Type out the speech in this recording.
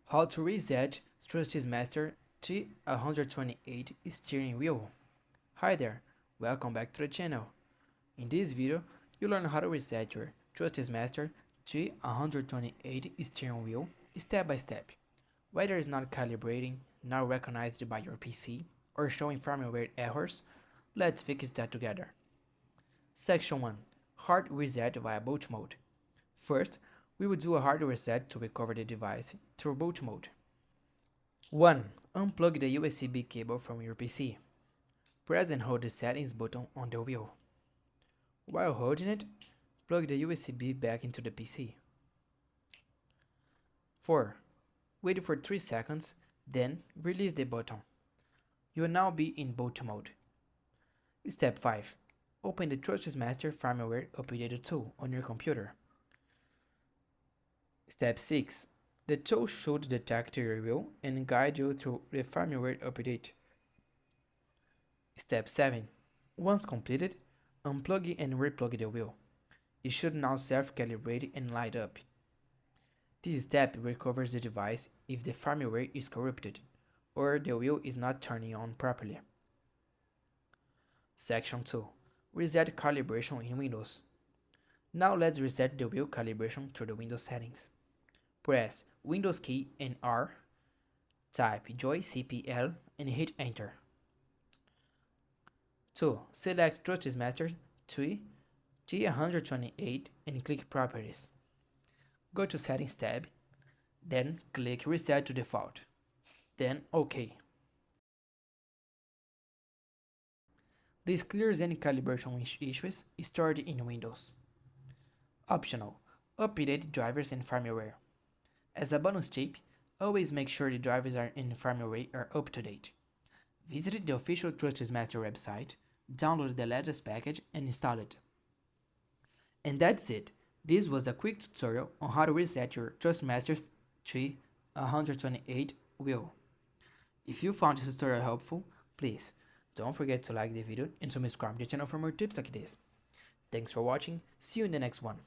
How to reset Thrustmaster T128 steering wheel. Hi there, welcome back to the channel. In this video, you'll learn how to reset your Thrustmaster T128 steering wheel step by step. Whether it's not calibrating, not recognized by your PC, or showing firmware errors, let's fix that together. Section 1. Hard reset via boot mode. First, we will do a hard reset to recover the device through boot mode. 1. Unplug the USB cable from your PC. Press and hold the settings button on the wheel. While holding it, plug the USB back into the PC. 4. Wait for 3 seconds, then release the button. You will now be in boot mode. Step 5. Open the Thrustmaster firmware update tool on your computer. Step 6. The tool should detect your wheel and guide you through the firmware update. Step 7. Once completed, unplug and replug the wheel. It should now self-calibrate and light up. This step recovers the device if the firmware is corrupted or the wheel is not turning on properly. Section 2. Reset calibration in Windows. Now let's reset the wheel calibration through the Windows settings. Press Windows key and R, type joycpl and hit enter. 2. Select Thrustmaster T128 and click Properties. Go to Settings tab, then click Reset to Default, then OK. This clears any calibration issues stored in Windows. Optional: update drivers and firmware. As a bonus tip, always make sure the drivers in firmware are up to date. Visit the official Thrustmaster website, download the latest package and install it. And that's it. This was a quick tutorial on how to reset your Thrustmaster T128 wheel. If you found this tutorial helpful, please don't forget to like the video and subscribe to the channel for more tips like this. Thanks for watching, see you in the next one.